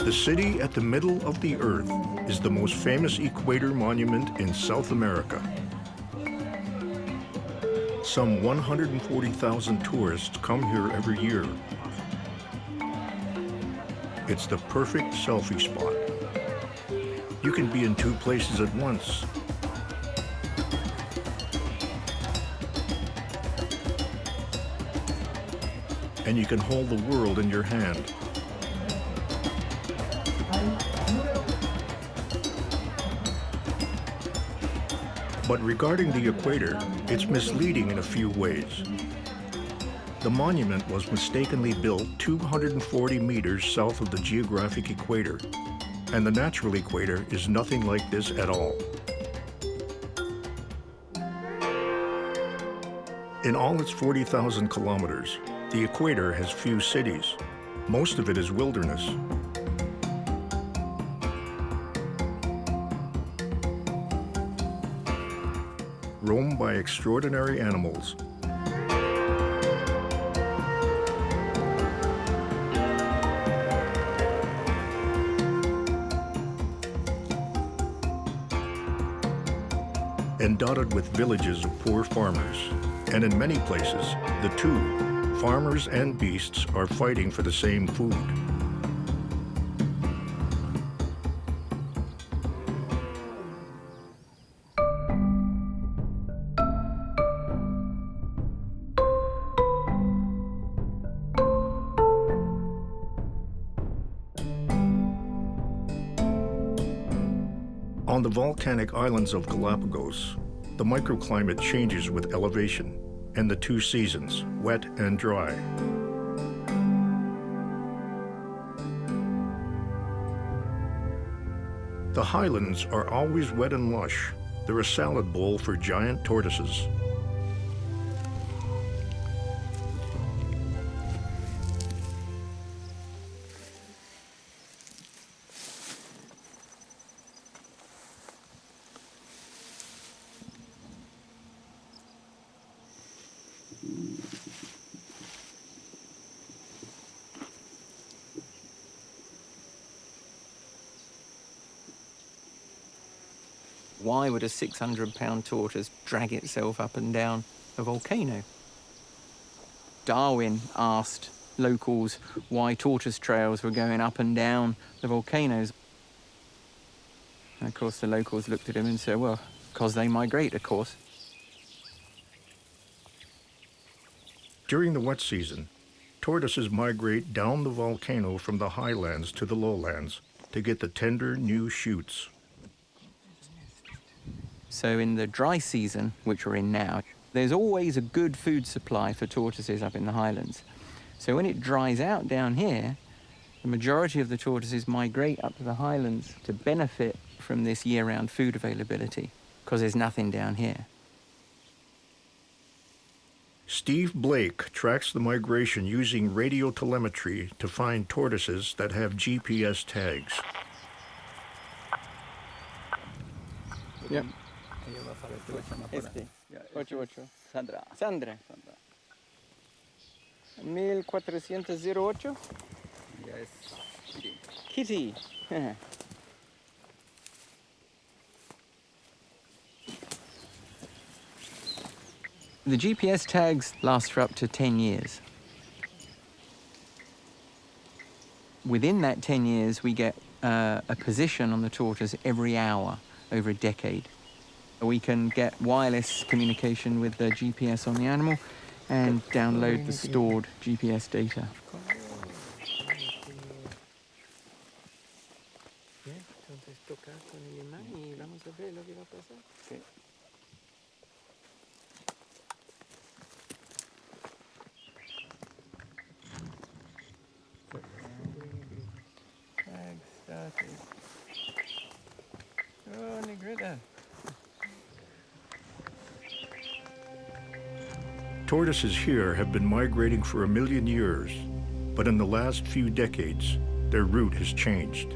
The city at the middle of the Earth is the most famous equator monument in South America. Some 140,000 tourists come here every year. It's the perfect selfie spot. You can be in two places at once. And you can hold the world in your hand. But regarding the equator, it's misleading in a few ways. The monument was mistakenly built 240 meters south of the geographic equator, and the natural equator is nothing like this at all. In all its 40,000 kilometers, the equator has few cities. Most of it is wilderness. Roamed by extraordinary animals. And dotted with villages of poor farmers. And in many places, the two, farmers and beasts, are fighting for the same food. On the volcanic islands of Galapagos, the microclimate changes with elevation and the two seasons, wet and dry. The highlands are always wet and lush. They're a salad bowl for giant tortoises. Why would a 600-pound tortoise drag itself up and down a volcano? Darwin asked locals why tortoise trails were going up and down the volcanoes. And of course, the locals looked at him and said, well, because they migrate, of course. During the wet season, tortoises migrate down the volcano from the highlands to the lowlands to get the tender new shoots. So in the dry season, which we're in now, there's always a good food supply for tortoises up in the highlands. So when it dries out down here, the majority of the tortoises migrate up to the highlands to benefit from this year-round food availability, because there's nothing down here. Steve Blake tracks the migration using radio telemetry to find tortoises that have GPS tags. Yep. Sandra. 1408. Yes. Kitty. The GPS tags last for up to 10 years. Within that 10 years, we get a position on the tortoise every hour over a decade. We can get wireless communication with the GPS on the animal and download the stored GPS data. Tag started. Oh, negrita. Tortoises here have been migrating for 1 million years, but in the last few decades, their route has changed.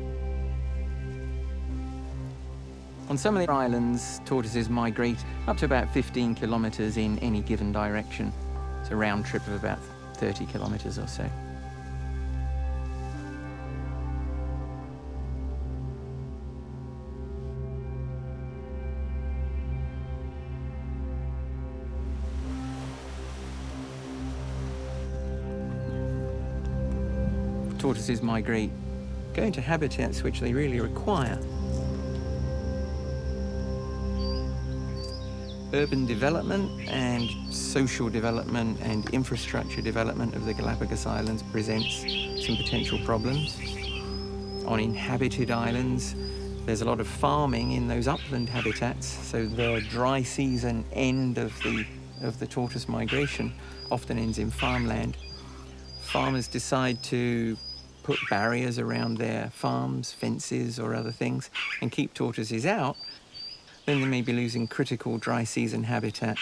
On some of the islands, tortoises migrate up to about 15 kilometers in any given direction. It's a round trip of about 30 kilometers or so. Tortoises migrate, go into habitats which they really require. Urban development and social development and infrastructure development of the Galapagos Islands presents some potential problems. On inhabited islands, there's a lot of farming in those upland habitats, so the dry season end of the tortoise migration often ends in farmland. Farmers decide to put barriers around their farms, fences or other things, and keep tortoises out. Then they may be losing critical dry season habitat.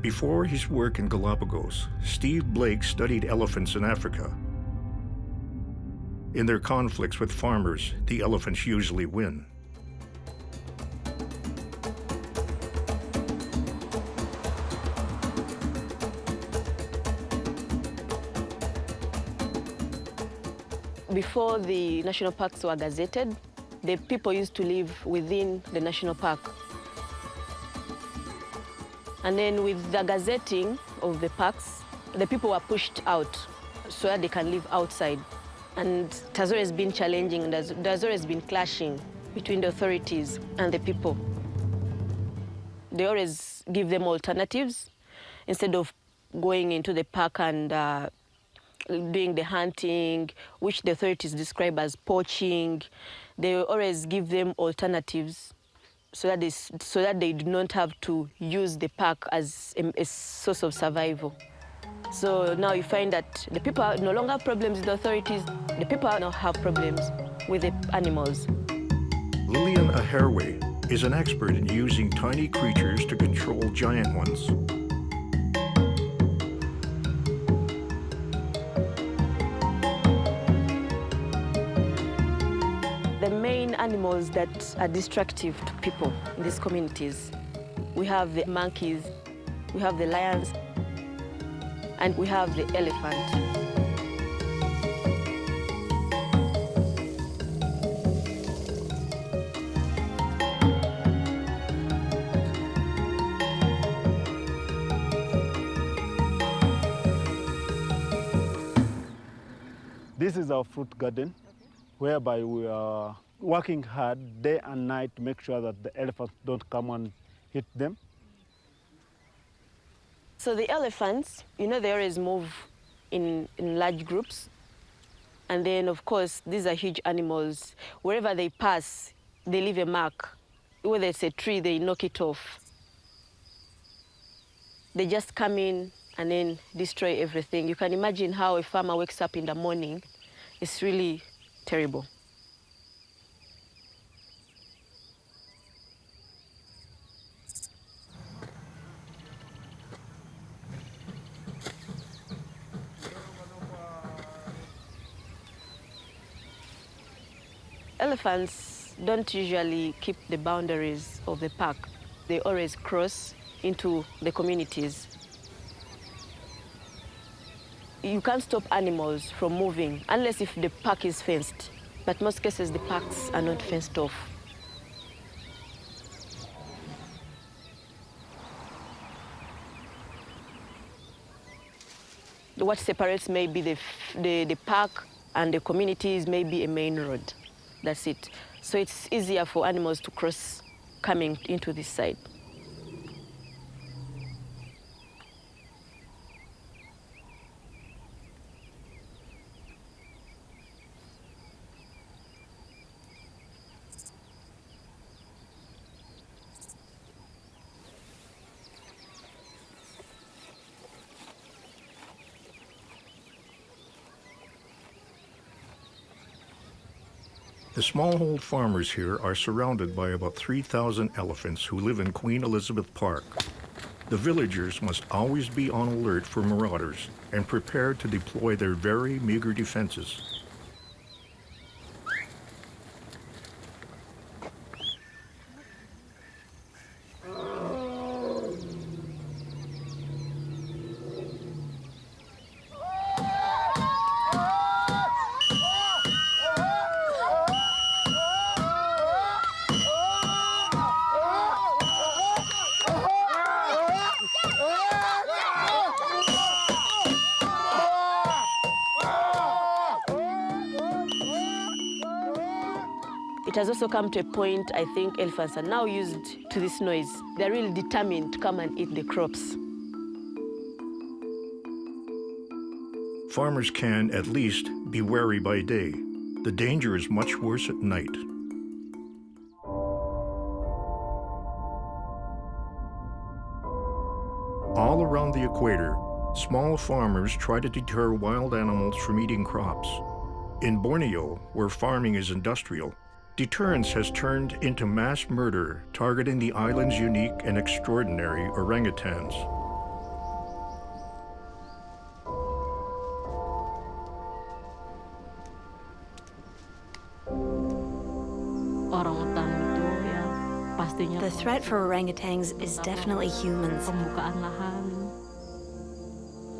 Before his work in Galapagos, Steve Blake studied elephants in Africa. In their conflicts with farmers, the elephants usually win. Before the national parks were gazetted, the people used to live within the national park. And then with the gazetting of the parks, the people were pushed out so that they can live outside. And it has always been challenging, and there's always been clashing between the authorities and the people. They always give them alternatives instead of going into the park and doing the hunting, which the authorities describe as poaching. They always give them alternatives so that they do not have to use the park as a source of survival. So now you find that the people no longer have problems with the authorities, the people now have problems with the animals. Lillian Aherwe is an expert in using tiny creatures to control giant ones. The main animals that are destructive to people in these communities, we have the monkeys, we have the lions, and we have the elephant. This is our fruit garden, whereby we are working hard day and night to make sure that the elephants don't come and hit them. So the elephants, you know, they always move in large groups. And then, of course, these are huge animals. Wherever they pass, they leave a mark. Whether it's a tree, they knock it off. They just come in and then destroy everything. You can imagine how a farmer wakes up in the morning. It's really terrible. Elephants don't usually keep the boundaries of the park. They always cross into the communities. You can't stop animals from moving unless if the park is fenced. But most cases, the parks are not fenced off. What separates maybe the park and the communities may be a main road. That's it. So it's easier for animals to cross coming into this side. The smallhold farmers here are surrounded by about 3,000 elephants who live in Queen Elizabeth Park. The villagers must always be on alert for marauders and prepared to deploy their very meager defenses. It has also come to a point, I think elephants are now used to this noise. They're really determined to come and eat the crops. Farmers can, at least, be wary by day. The danger is much worse at night. All around the equator, small farmers try to deter wild animals from eating crops. In Borneo, where farming is industrial, deterrence has turned into mass murder targeting the island's unique and extraordinary orangutans. Orangutan itu ya pastinya. The threat for orangutans is definitely humans. Pembukaan lahan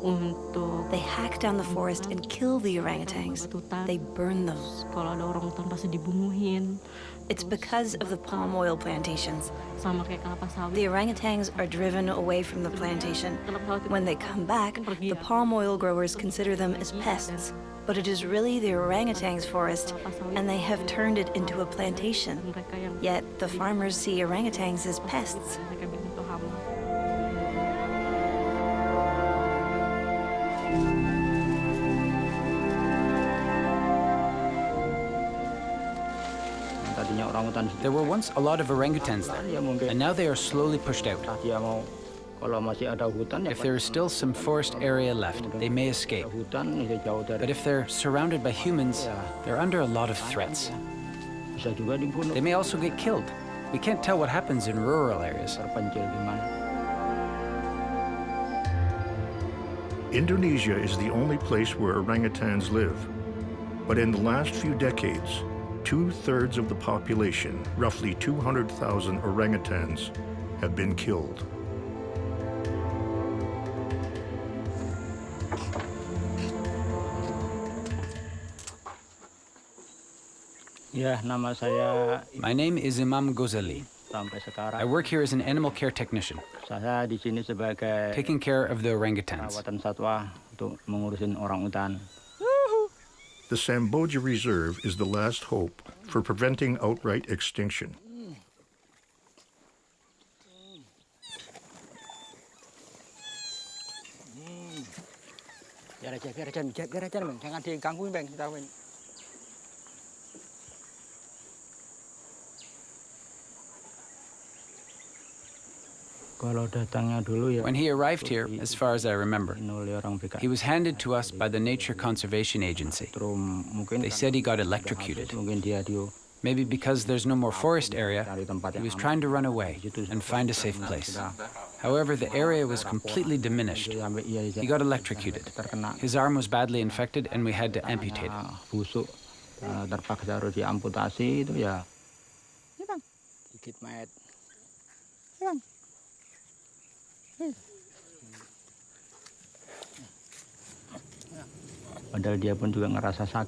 untuk They hack down the forest and kill the orangutans. They burn them. kalau ada orangutan pasti dibunuhin. It's because of the palm oil plantations. Sama kayak kelapa sawit. The orangutans are driven away from the plantation. When they come back, the palm oil growers consider them as pests. But it is really the orangutans' forest, and they have turned it into a plantation. Mereka yang Yet the farmers see orangutans as pests. mereka bilang itu hama. There were once a lot of orangutans there, and now they are slowly pushed out. If there is still some forest area left, they may escape. But if they're surrounded by humans, they're under a lot of threats. They may also get killed. We can't tell what happens in rural areas. Indonesia is the only place where orangutans live. But in the last few decades, 2/3 of the population, roughly 200,000 orangutans, have been killed. My name is Imam Ghazali. I work here as an animal care technician, taking care of the orangutans. The Samboja Reserve is the last hope for preventing outright extinction. When he arrived here, as far as I remember, he was handed to us by the Nature Conservation Agency. They said he got electrocuted. Maybe because there's no more forest area, he was trying to run away and find a safe place. However, the area was completely diminished. He got electrocuted. His arm was badly infected and we had to amputate it.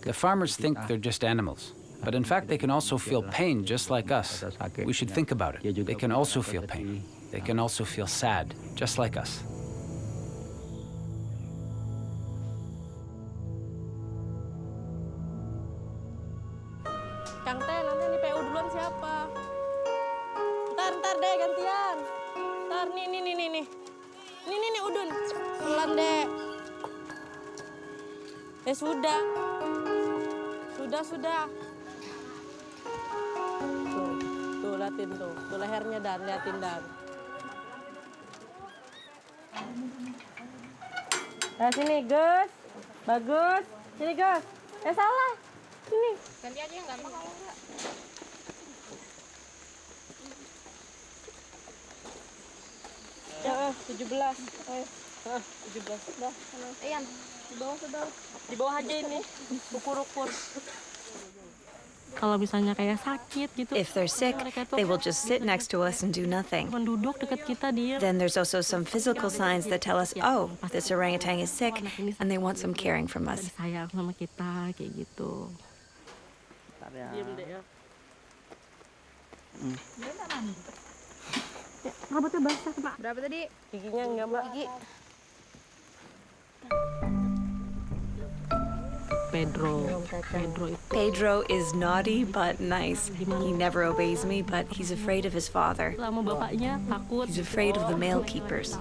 The farmers think they're just animals, but in fact they can also feel pain just like us. We should think about it. They can also feel pain. They can also feel sad, just like us. Kang Teh, nanti ini PU duluan siapa? Ntar deh gantian. Ntar nih. Nih Udun. Pelan deh. Sudah. Tuh, liatin tuh. Tuh lehernya Dan, liatin Dan. Nah sini Gus. Bagus. Sini Gus. Salah. Sini. Ganti aja yang gampang kalau enggak. Ya, 17. 17. Dah, sana. Ian, Di bawah sudah. Di bawah aja ini. Ukur-ukur. Kalau misalnya kayak sakit gitu. If they're sick, they will just sit next to us and do nothing. Duduk dekat kita dia. Then there's also some physical signs that tell us, oh, this orangutan is sick, and they want some caring from us. Sayang sama kita kayak gitu. Diam deh ya. Rambutnya basah, Pak. Berapa tadi? Giginya enggak, Mbak. Gigi. Pedro is naughty but nice. He never obeys me, but he's afraid of his father. Sama bapaknya takut. He's afraid of the male keepers.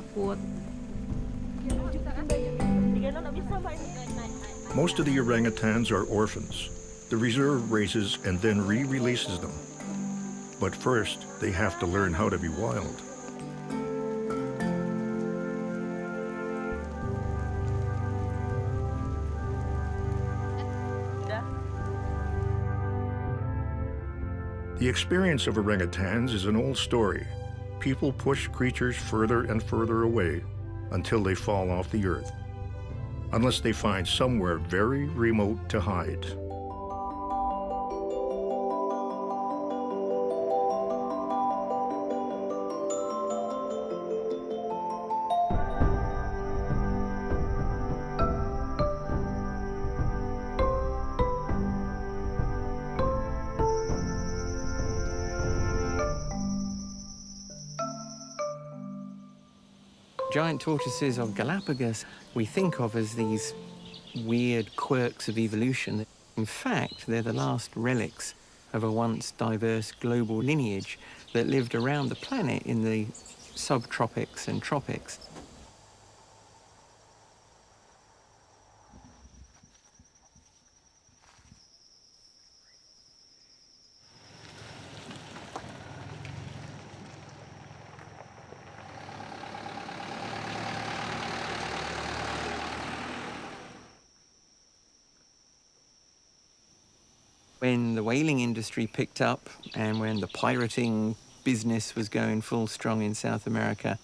Most of the orangutans are orphans. The reserve raises and then re-releases them. But first, they have to learn how to be wild. The experience of orangutans is an old story. People push creatures further and further away until they fall off the earth, unless they find somewhere very remote to hide. Giant tortoises of Galapagos we think of as these weird quirks of evolution. In fact, they're the last relics of a once diverse global lineage that lived around the planet in the subtropics and tropics. When the whaling industry picked up and when the pirating business was going full strong in South America,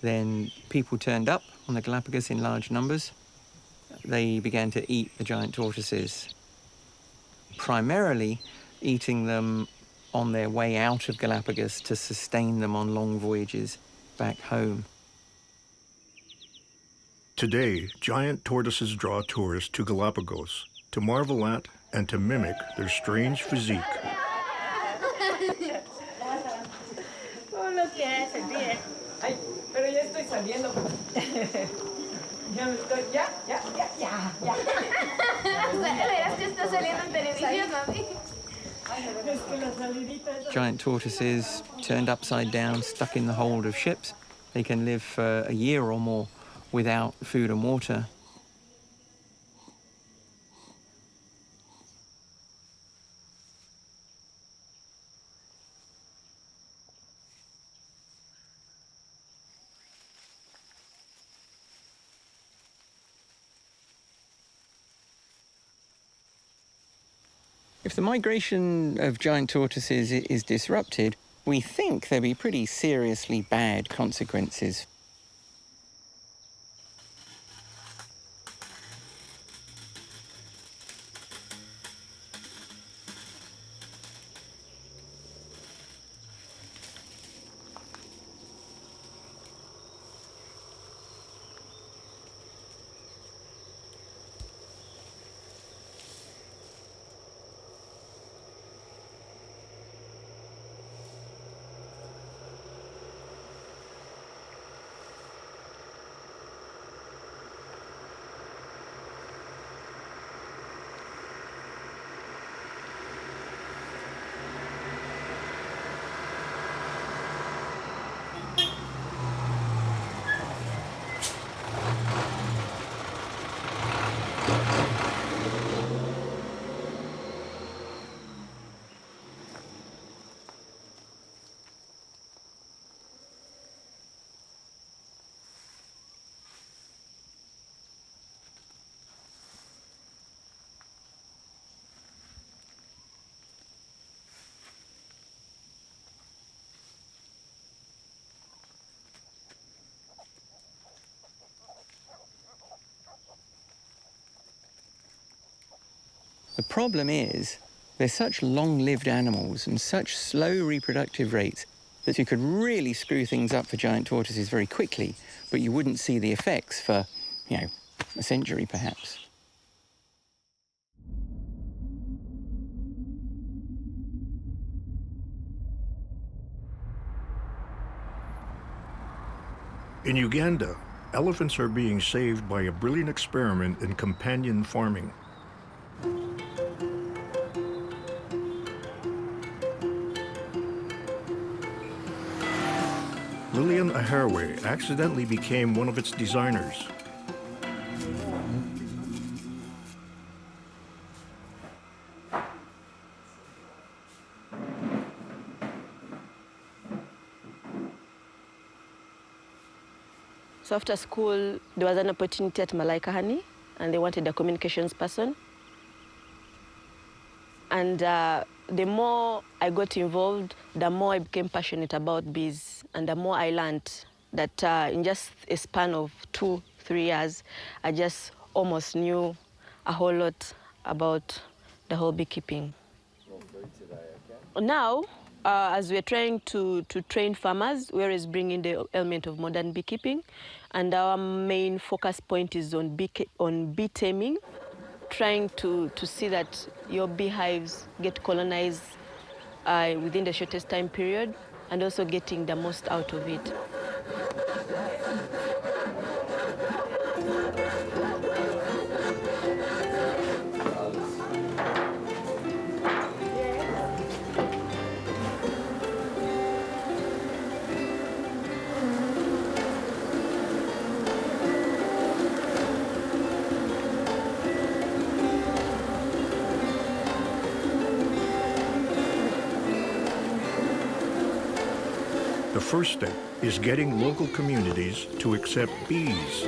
then people turned up on the Galapagos in large numbers. They began to eat the giant tortoises, primarily eating them on their way out of Galapagos to sustain them on long voyages back home. Today, giant tortoises draw tourists to Galapagos to marvel at and to mimic their strange physique. Giant tortoises turned upside down, stuck in the hold of ships. They can live for a year or more without food and water. If the migration of giant tortoises is disrupted, we think there'll be pretty seriously bad consequences. The problem is they're such long-lived animals and such slow reproductive rates that you could really screw things up for giant tortoises very quickly, but you wouldn't see the effects for, a century perhaps. In Uganda, elephants are being saved by a brilliant experiment in companion farming. Lillian Aharwe accidentally became one of its designers. So after school, there was an opportunity at Malaika Honey, and they wanted a communications person. And the more I got involved, the more I became passionate about bees, and the more I learned that in just a span of 2-3 years, I just almost knew a whole lot about the whole beekeeping. Now, as we're trying to train farmers, we're always bringing the element of modern beekeeping, and our main focus point is on bee taming, trying to see that your beehives get colonized within the shortest time period, and also getting the most out of it. The first step is getting local communities to accept bees.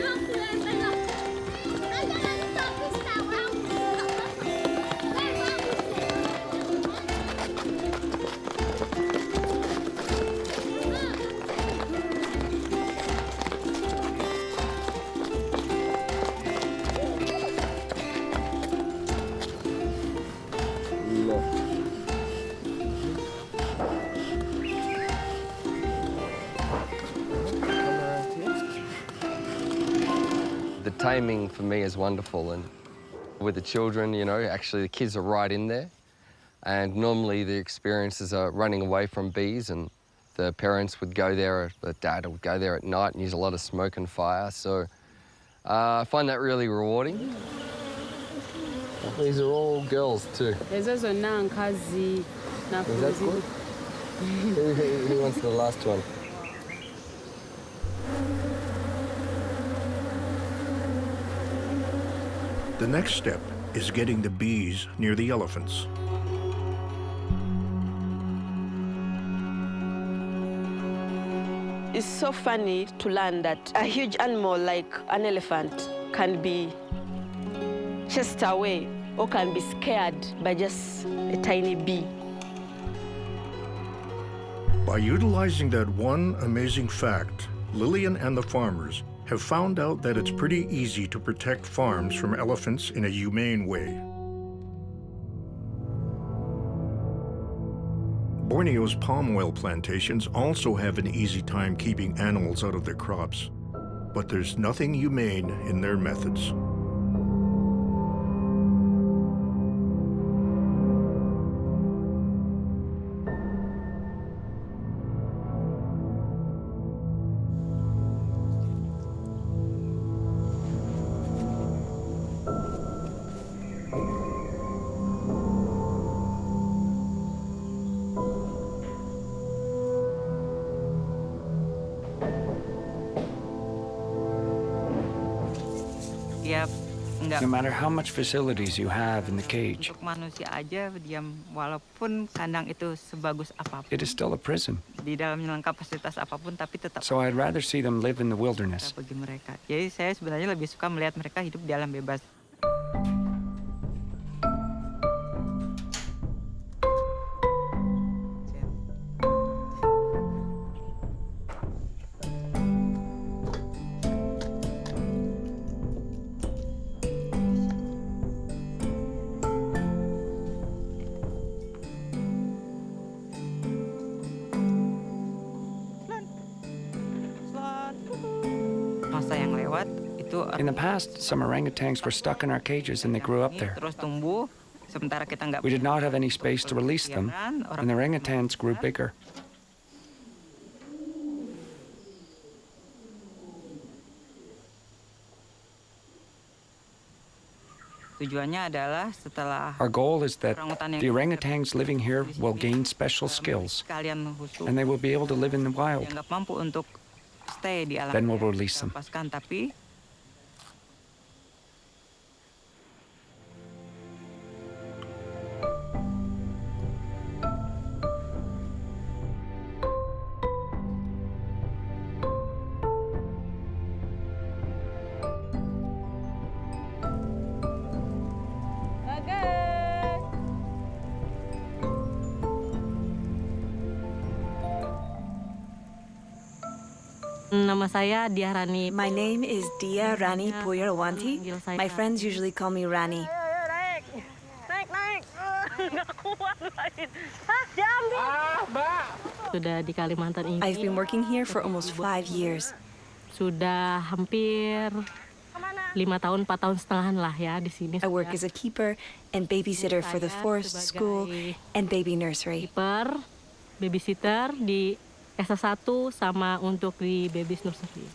The taming for me is wonderful, and with the children, you know, actually the kids are right in there, and normally the experiences are running away from bees, and the parents would go there, the dad would go there at night and use a lot of smoke and fire, so I find that really rewarding. These are all girls too. Is that good? Who wants the last one? The next step is getting the bees near the elephants. It's so funny to learn that a huge animal like an elephant can be chased away or can be scared by just a tiny bee. By utilizing that one amazing fact, Lillian and the farmers have found out that it's pretty easy to protect farms from elephants in a humane way. Borneo's palm oil plantations also have an easy time keeping animals out of their crops, but there's nothing humane in their methods. No matter how much facilities you have in the cage, it is still a prison. So I'd rather see them live in the wilderness. In the past, some orangutans were stuck in our cages and they grew up there. We did not have any space to release them, and the orangutans grew bigger. Our goal is that the orangutans living here will gain special skills, and they will be able to live in the wild. Then we'll release them. Nama saya Dia Rani. My name is Dia Rani Puyarawanti. My friends usually call me Rani. Naik. Nggak kuat lain. Hah, diambil. Mbak. Sudah di Kalimantan ini. I've been working here for almost 5 years. Sudah hampir 5 tahun, 4 tahun setengahan lah ya di sini. I work as a keeper and babysitter for the forest school and baby nursery. Keeper, babysitter di S1 sama untuk di baby nursery.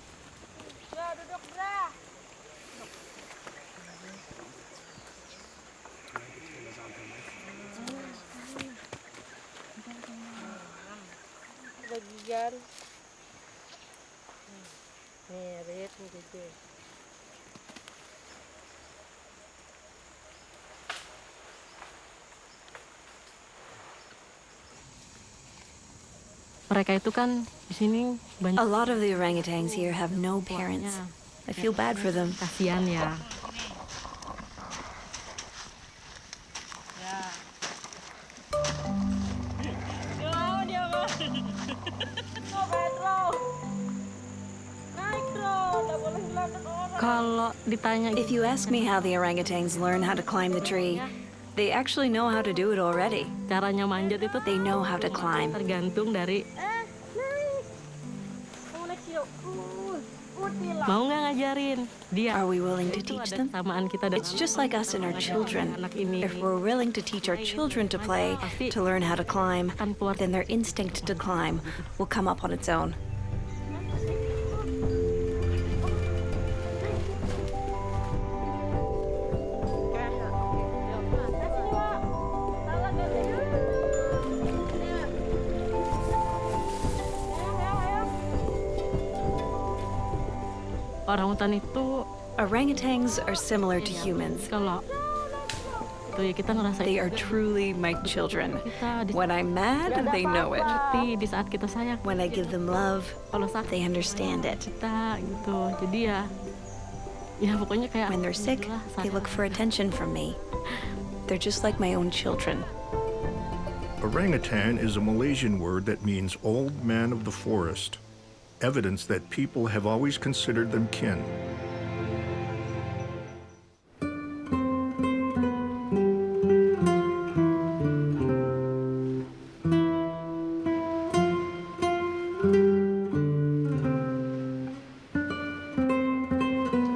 Bagian mirip gitu. Mereka itu kan di sini banyak. A lot of the orangutans here have no parents. I feel bad for them. Kasihan ya. Kalau ditanya, if you ask me how the orangutans learn how to climb the tree, they actually know how to do it already. Caranya manjat itu they know how to climb. Tergantung dari mau nggak ngajarin dia. Are we willing to teach them? It's just like us and our children. If we're willing to teach our children to play, to learn how to climb, then their instinct to climb will come up on its own. Orangutan itu, orangutans are similar to humans. Kalau itu ya kita ngerasa they are truly my children. When I'm mad, they know it. Di saat kita sayang, when I give them love, they understand it. Kita gitu. Jadi ya pokoknya kayak when they're sick, they look for attention from me. They're just like my own children. Orangutan is a Malaysian word that means old man of the forest, evidence that people have always considered them kin.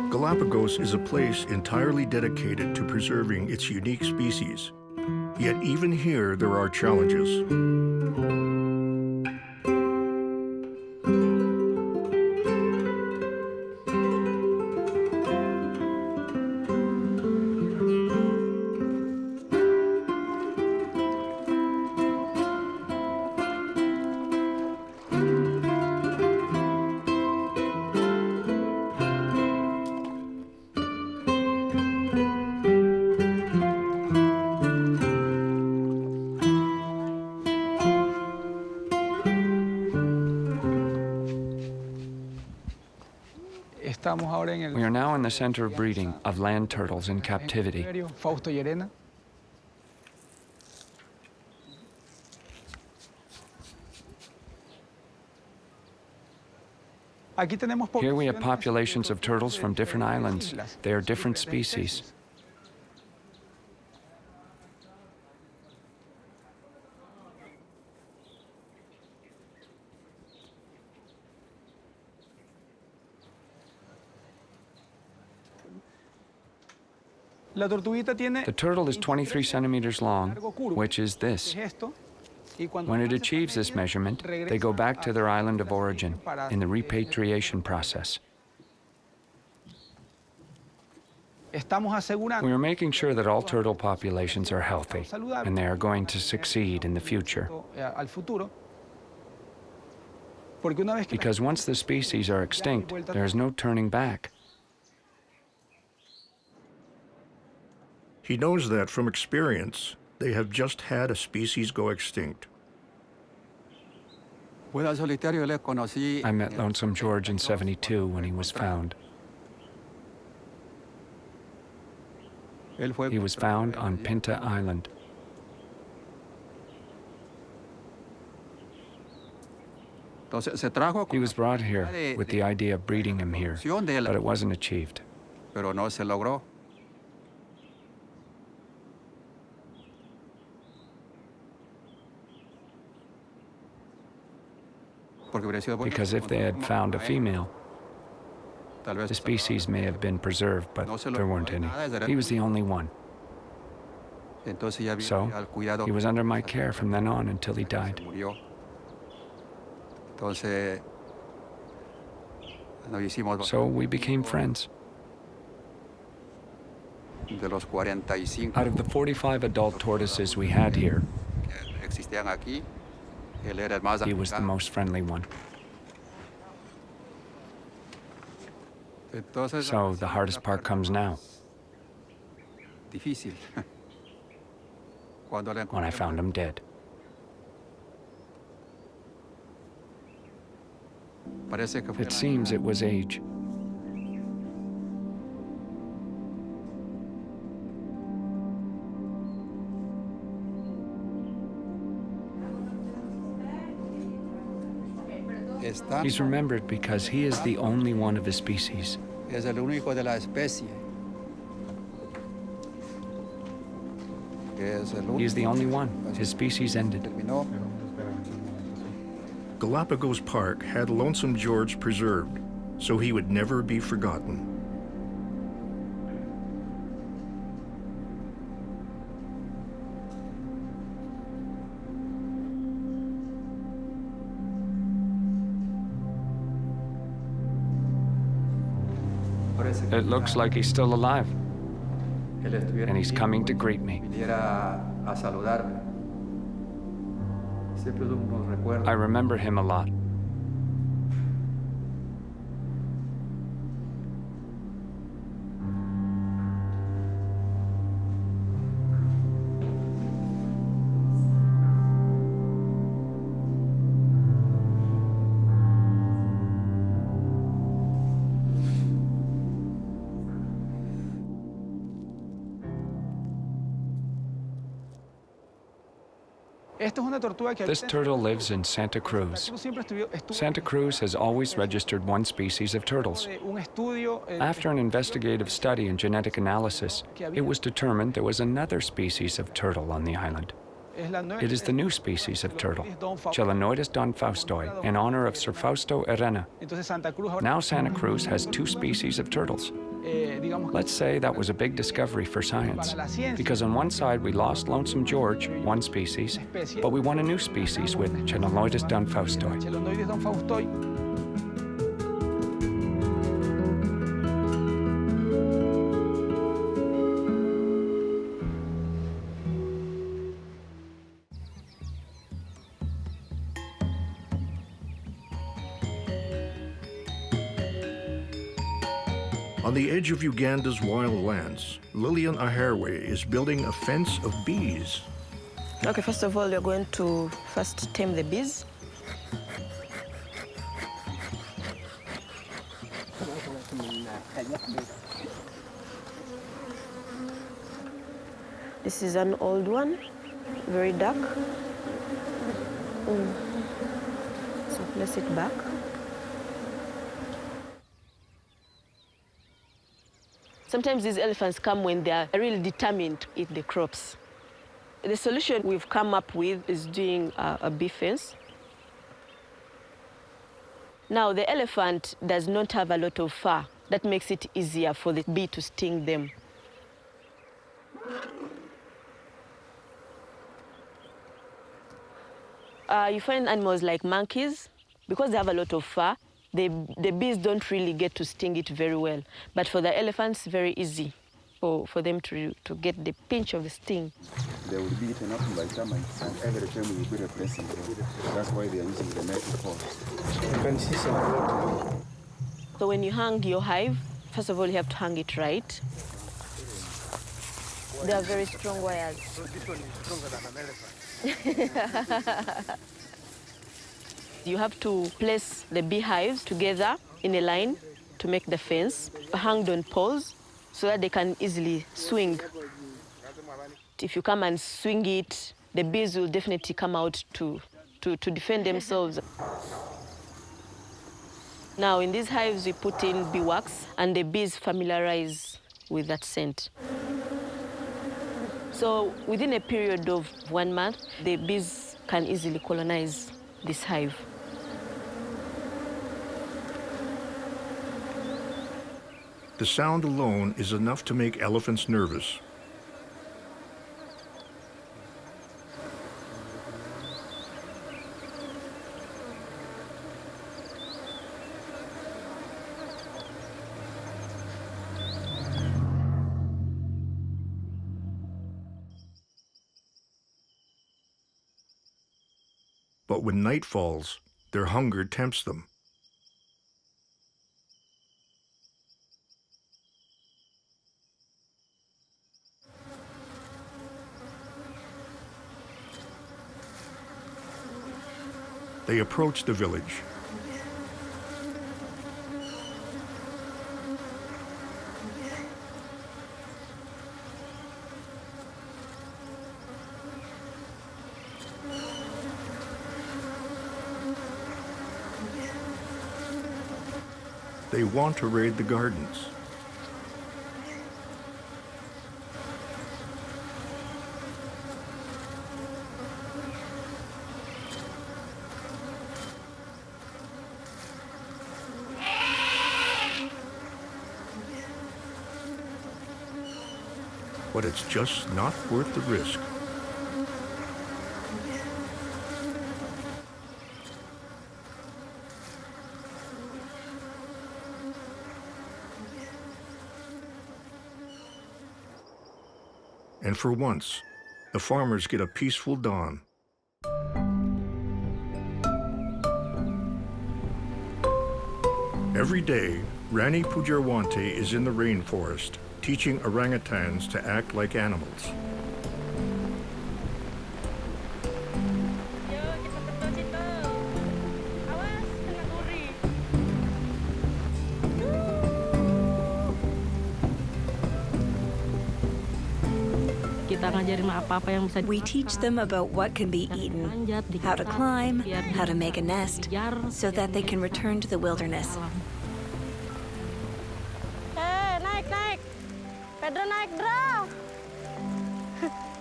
Galapagos is a place entirely dedicated to preserving its unique species. Yet even here there are challenges. We are now in the center of breeding of land turtles in captivity. Here we have populations of turtles from different islands. They are different species. The turtle is 23 centimeters long, which is this. When it achieves this measurement, they go back to their island of origin in the repatriation process. We are making sure that all turtle populations are healthy, and they are going to succeed in the future. Because once the species are extinct, there is no turning back. He knows that from experience, they have just had a species go extinct. I met Lonesome George in '72 when he was found. He was found on Pinta Island. He was brought here with the idea of breeding him here, but it wasn't achieved. Because if they had found a female, the species may have been preserved, but there weren't any. He was the only one. So he was under my care from then on until he died. So we became friends. Out of the 45 adult tortoises we had here, he was the most friendly one. So the hardest part comes now. When I found him dead. It seems it was age. He's remembered because he is the only one of his species. He's the only one. His species ended. Galapagos Park had Lonesome George preserved, so he would never be forgotten. It looks like he's still alive, and he's coming to greet me. I remember him a lot. This turtle lives in Santa Cruz. Santa Cruz has always registered one species of turtles. After an investigative study and genetic analysis, it was determined there was another species of turtle on the island. It is the new species of turtle, Chelonoidis donfaustoi, in honor of Sir Fausto Arena. Now Santa Cruz has two species of turtles. Let's say that was a big discovery for science, because on one side we lost Lonesome George, one species, but we won a new species with Chelonoidis donfaustoi. On the edge of Uganda's wild lands, Lillian Aherwe is building a fence of bees. Okay, first of all, you're going to first tame the bees. This is an old one, very dark. So place it back. Sometimes these elephants come when they are really determined to eat the crops. The solution we've come up with is doing a bee fence. Now, the elephant does not have a lot of fur. That makes it easier for the bee to sting them. You find animals like monkeys, because they have a lot of fur, the bees don't really get to sting it very well. But for the elephants, very easy. for them to get the pinch of the sting. They will be eaten up by termites, and every time we will be replacing them. That's why they are using the net force. You can see some water. So when you hang your hive, first of all, you have to hang it right. They are very strong wires. So this one is stronger than an elephant. You have to place the beehives together in a line to make the fence, hanged on poles so that they can easily swing. If you come and swing it, the bees will definitely come out to defend themselves. Now, in these hives, we put in bee wax, and the bees familiarize with that scent. So within a period of 1 month, the bees can easily colonize this hive. The sound alone is enough to make elephants nervous. But when night falls, their hunger tempts them. They approach the village. They want to raid the gardens. But it's just not worth the risk. And for once, the farmers get a peaceful dawn. Every day, Rani Pujarwante is in the rainforest, teaching orangutans to act like animals. We teach them about what can be eaten, how to climb, how to make a nest, so that they can return to the wilderness. Naik. Pedro naik, Dra.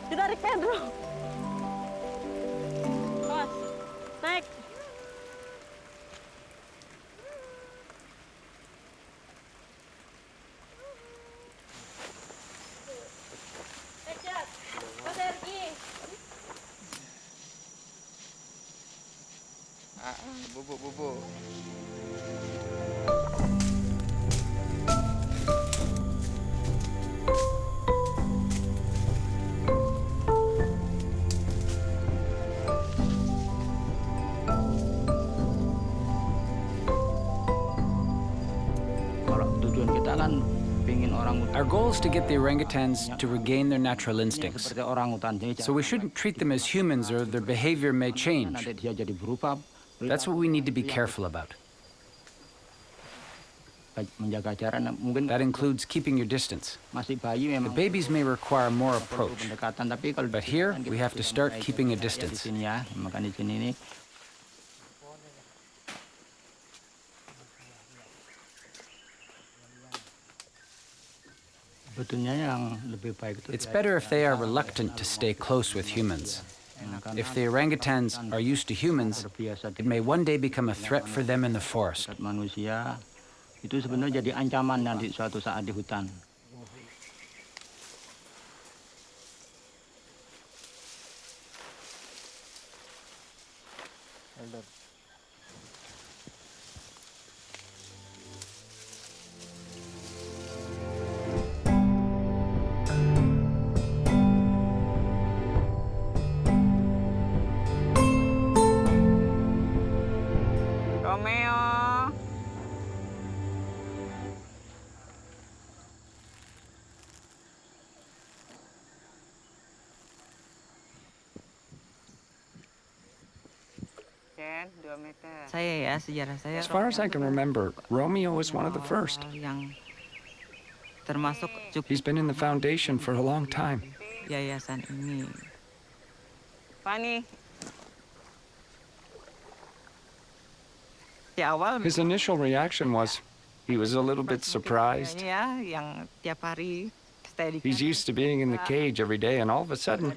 Ditarik Pedro. Awas, naik. Bubuk. Our goal is to get the orangutans to regain their natural instincts. So we shouldn't treat them as humans or their behavior may change. That's what we need to be careful about. That includes keeping your distance. The babies may require more approach, but here we have to start keeping a distance. It's better if they are reluctant to stay close with humans. If the orangutans are used to humans, it may one day become a threat for them in the forest. Itu sebenarnya jadi ancaman nanti suatu saat di hutan. As far as I can remember, Romeo was one of the first. He's been in the foundation for a long time. His initial reaction was, he was a little bit surprised. He's used to being in the cage every day, and all of a sudden,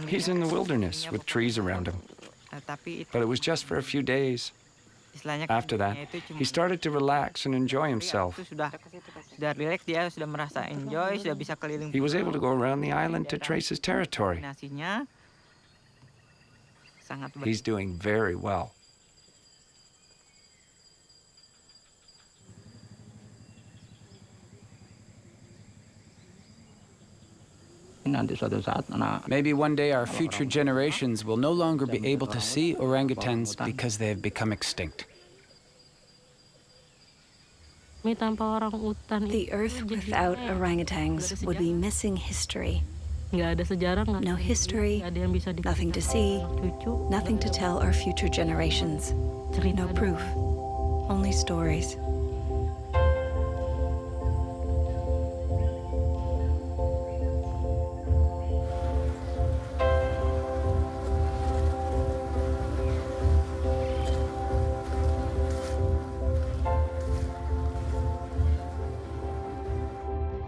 he's in the wilderness with trees around him. But it was just for a few days. After that, he started to relax and enjoy himself. He was able to go around the island to trace his territory. He's doing very well. Maybe one day our future generations will no longer be able to see orangutans because they have become extinct. The Earth without orangutans would be missing history. No history, nothing to see, nothing to tell our future generations. No proof, only stories.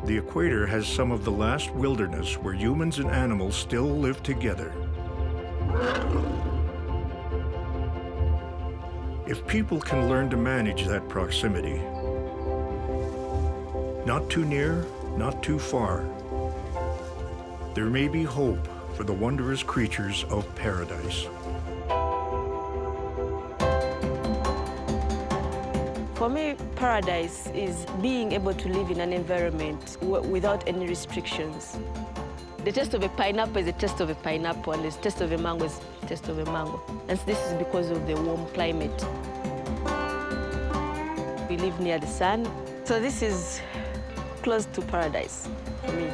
The equator has some of the last wilderness where humans and animals still live together. If people can learn to manage that proximity, not too near, not too far, there may be hope for the wondrous creatures of paradise. For me, paradise is being able to live in an environment without any restrictions. The taste of a pineapple is the taste of a pineapple, and the taste of a mango is the taste of a mango. And this is because of the warm climate. We live near the sun, so this is close to paradise for me.